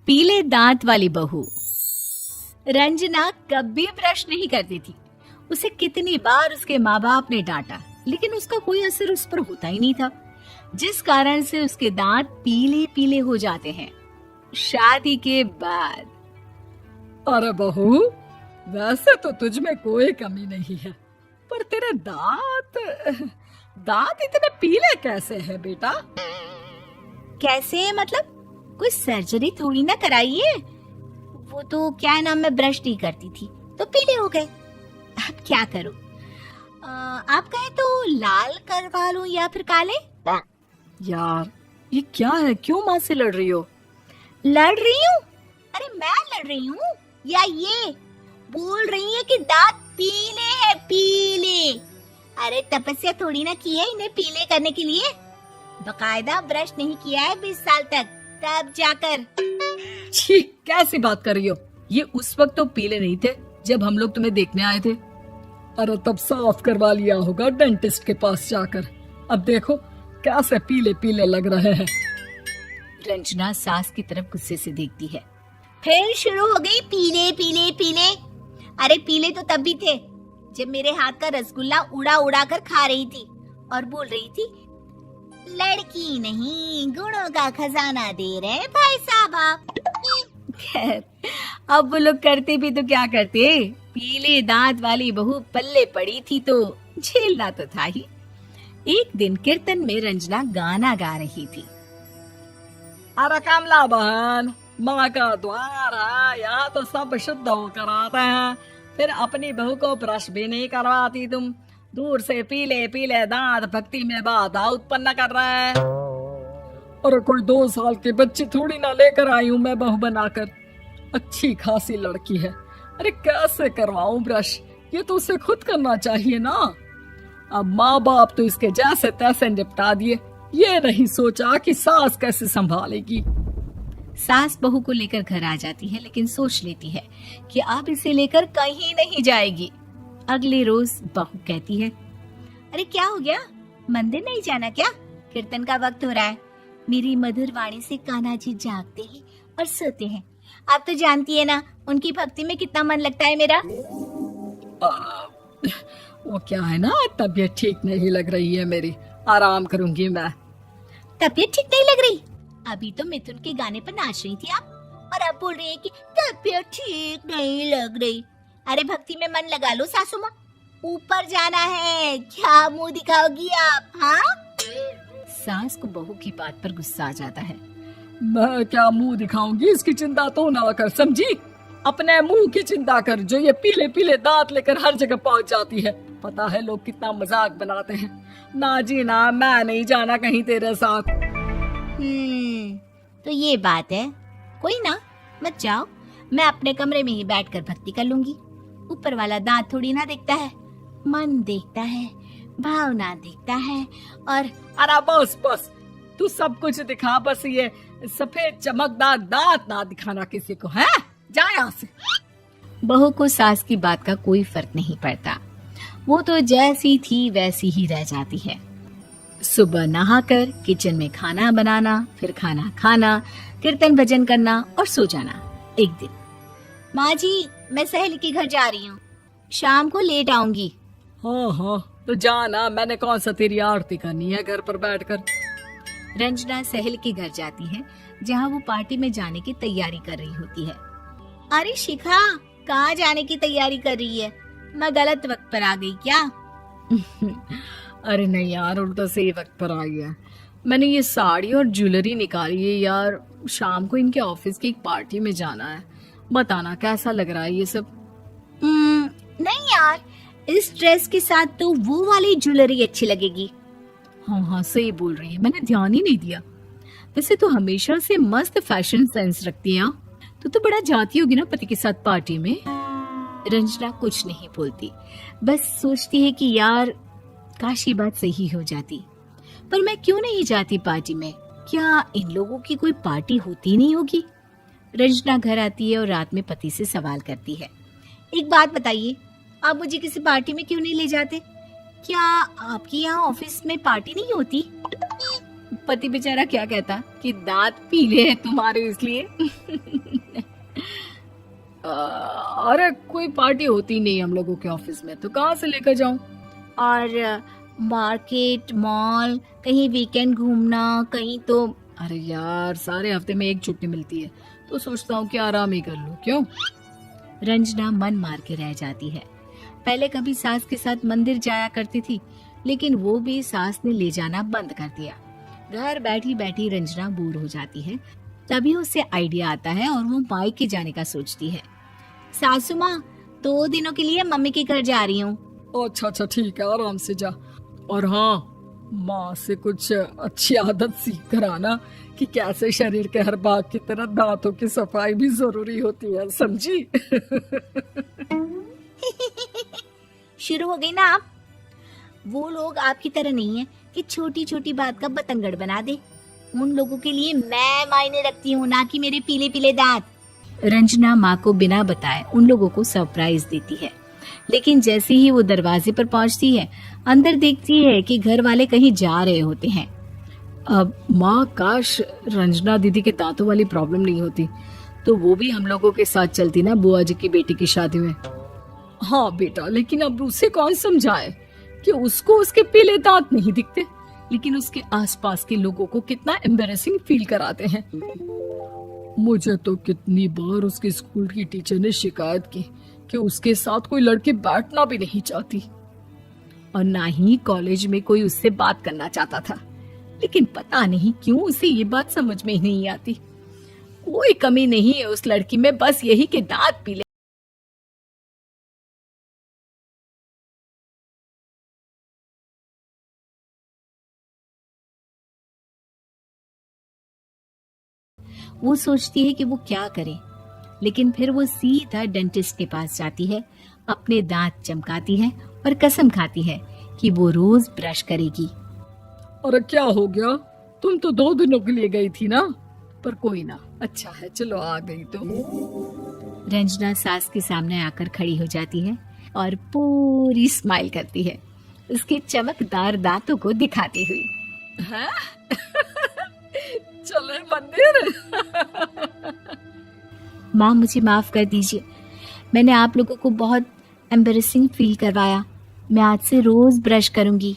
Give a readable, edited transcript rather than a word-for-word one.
पीले दांत वाली बहू। रंजना कभी ब्रश नहीं करती थी। उसे कितनी बार उसके माँ बाप ने डांटा, लेकिन उसका कोई असर उस पर होता ही नहीं था, जिस कारण से उसके दांत पीले पीले हो जाते हैं। शादी के बाद अरे बहू, वैसे तो तुझ में कोई कमी नहीं है, पर तेरे दांत दांत इतने पीले कैसे हैं बेटा? कैसे मतलब? कोई सर्जरी थोड़ी ना कराइए। वो तो क्या नाम, मैं ब्रश नहीं करती थी तो पीले हो गए। अब क्या करूं? आप कहें तो लाल करवा लूं या फिर काले? यार ये क्या है, क्यों माँ से लड़ रही हो? लड़ रही हूँ? अरे मैं लड़ रही हूँ या ये बोल रही है कि दांत पीले हैं, पीले। अरे तपस्या थोड़ी ना की है इन्हें पीले करने के लिए। बकायदा ब्रश नहीं किया है 20 साल तक, तब जाकर। छी, कैसी बात कर रही हो? ये उस वक्त तो पीले नहीं थे जब हम लोग तुम्हें देखने आए थे। अरे तब साफ करवा लिया होगा डेंटिस्ट के पास जाकर। अब देखो कैसे पीले पीले लग रहे हैं। रंजना सास की तरफ गुस्से से देखती है। फिर शुरू हो गई पीले पीले पीले। अरे पीले तो तब भी थे जब मेरे हाथ का रसगुल्ला उड़ा उड़ा कर खा रही थी और बोल रही थी, लड़की नहीं गुणों का खजाना दे रहे भाई साहब आप। खैर, अब वो लोग करते भी तो क्या करते, पीले दांत वाली बहू पल्ले पड़ी थी तो झेलना तो था ही। एक दिन कीर्तन में रंजना गाना गा रही थी। अरे कमला बहन, माँ का द्वार है, यहाँ तो सब शुद्ध होकर आते हैं, फिर अपनी बहू को ब्रश भी नहीं करवाती तुम। दूर से पीले पीले दांत भक्ति में बाधा उत्पन्न कर रहे हैं। अरे कोई 2 साल के बच्चे थोड़ी ना लेकर आई हूँ मैं बहू बनाकर। अच्छी खासी लड़की है, अरे कैसे करवाऊं ब्रश? ये तो उसे खुद करना चाहिए ना। अब माँ बाप तो इसके जैसे तैसे निपटा दिए, ये नहीं सोचा कि सास कैसे संभालेगी। सास बहू को लेकर घर आ जाती है, लेकिन सोच लेती है कि अब इसे लेकर कहीं नहीं जाएगी। अगले रोज बहू कहती है, अरे क्या हो गया, मंदिर नहीं जाना क्या? कीर्तन का वक्त हो रहा है। मेरी मधुर वाणी से कान्हा जी जागते हैं और सोते हैं। आप तो जानती है ना उनकी भक्ति में कितना मन लगता है मेरा। वो क्या है ना, तबीयत ठीक नहीं लग रही है मेरी, आराम करूंगी मैं। तबीयत ठीक नहीं लग रही? अभी तो मिथुन के गाने पर नाच रही थी आप, और अब बोल रही है कि तबीयत ठीक नहीं लग रही। अरे भक्ति में मन लगा लो सासू माँ, ऊपर जाना है, क्या मुंह दिखाओगी आप? हाँ? सास को बहू की बात पर गुस्सा आ जाता है। मैं क्या मुंह दिखाऊंगी, इसकी चिंता तो ना कर, समझी? अपने मुंह की चिंता कर, जो ये पीले पीले दांत लेकर हर जगह पहुंच जाती है। पता है लोग कितना मजाक बनाते हैं। ना जी ना, मैं नहीं जाना कहीं तेरे साथ। तो ये बात है। कोई ना, मत जाओ, मैं अपने कमरे में ही बैठकर भक्ति कर लूंगी। ऊपर वाला दांत थोड़ी ना देखता है, मन देखता है, भावना देखता है। और अरे बस बस, तू सब कुछ दिखा, बस ये सफेद चमकदार दांत ना दिखाना किसी को, है? जा यहाँ से। बहू को सास की बात का कोई फर्क नहीं पड़ता, वो तो जैसी थी वैसी ही रह जाती है। सुबह नहाकर किचन में खाना बनाना, फिर खाना खाना, कीर्तन भजन करना और सो जाना। एक दिन, माँ जी मैं सहेली के घर जा रही हूँ, शाम को लेट आऊंगी। हाँ हाँ तो जाना, मैंने कौन सा तेरी आरती करनी है घर पर बैठकर। रंजना सहेली के घर जाती है, जहाँ वो पार्टी में जाने की तैयारी कर रही होती है। अरे शिखा, कहाँ जाने की तैयारी कर रही है? मैं गलत वक्त पर आ गई क्या? अरे नहीं यार, उल्टा सही वक्त पर आ गया। मैंने ये साड़ी और ज्वेलरी निकाली है यार, शाम को इनके ऑफिस की एक पार्टी में जाना है। बताना कैसा लग रहा है ये सब? नहीं यार, इस ड्रेस के साथ तो वो वाली ज्वेलरी अच्छी लगेगी। हाँ हाँ सही बोल रही है, मैंने ध्यान ही नहीं दिया। वैसे तो हमेशा से मस्त फैशन सेंस रखती है। तो बड़ा जाती होगी ना पति के साथ पार्टी में। रंजना कुछ नहीं बोलती, बस सोचती है कि यार काश ये बात सही हो जाती, पर मैं क्यों नहीं जाती पार्टी में? क्या इन लोगों की कोई पार्टी होती नहीं होगी? रंजना घर आती है और रात में पति से सवाल करती है, एक बात बताइए, आप मुझे किसी पार्टी में क्यों नहीं ले जाते? क्या आपकी यहाँ ऑफिस में पार्टी नहीं होती? पति बेचारा क्या कहता कि दांत पीले हैं तुम्हारे इसलिए। अरे कोई पार्टी होती नहीं हम लोगों के ऑफिस में, तो कहाँ से लेकर जाऊं? और मार्केट, मॉल, कहीं वीकेंड घूमना, कहीं तो। अरे यार, सारे हफ्ते में एक छुट्टी मिलती है, तो सोचता हूँ कि आराम ही कर लूं। क्यों? रंजना मन मार के रह जाती है। पहले कभी सास के साथ मंदिर जाया करती थी, लेकिन वो भी सास ने ले जाना बंद कर दिया। घर बैठी बैठी रंजना बोर हो जाती है। तभी उसे आइडिया आता है और वो मायके जाने का सोचती है। सासू माँ, 2 दिनों के लिए मम्मी के घर जा रही हूँ। अच्छा अच्छा, ठीक है, आराम से जा। और हाँ, माँ से कुछ अच्छी आदत सीख कर आना कि कैसे शरीर के हर भाग की तरह दांतों की सफाई भी जरूरी होती है, समझी? शुरू हो गई ना आप। वो लोग आपकी तरह नहीं है कि छोटी छोटी बात का बतंगड़ बना दे। उन लोगों के लिए मैं मायने रखती हूँ, ना कि मेरे पीले पीले दांत। रंजना माँ को बिना बताए उन लोगों को सरप्राइज देती है, लेकिन जैसे ही वो दरवाजे पर पहुंचती है, अंदर देखती है कि घर वाले कहीं जा रहे होते हैं। अब माँ, काश रंजना दीदी के दांतों वाली प्रॉब्लम नहीं होती, तो वो भी हम लोगों के साथ चलती ना बुआ जी की बेटी की शादी में। हाँ बेटा, लेकिन अब उसे कौन समझाए कि उसको उसके पीले दांत नहीं दिखते, लेकिन उसके आसपास के लोगों को कितना एम्बैरेसिंग फील कराते हैं। मुझे तो कितनी बार उसके स्कूल की टीचर ने शिकायत की कि उसके साथ कोई लड़की बैठना भी नहीं चाहती, और ना ही कॉलेज में कोई उससे बात करना चाहता था। लेकिन पता नहीं क्यों उसे ये बात समझ में ही नहीं आती। कोई कमी नहीं है उस लड़की में, बस यही कि दांत पीले। वो सोचती है कि वो क्या करे, लेकिन फिर वो सीधा डेंटिस्ट के पास जाती है, अपने दांत चमकाती है और कसम खाती है कि वो रोज ब्रश करेगी। अरे क्या हो गया? तुम तो 2 दिनों के लिए गई थी ना। पर कोई ना, अच्छा है, चलो आ गई तो। रंजना सास के सामने आकर खड़ी हो जाती है और पूरी स्माइल करती है, उसके चमकदार दांतों को दिखाती हुई। हैं? चले मंदिर। माँ, मुझे माफ कर दीजिए, मैंने आप लोगों को बहुत एम्बैरेसिंग फील करवाया। मैं आज से रोज ब्रश करूंगी।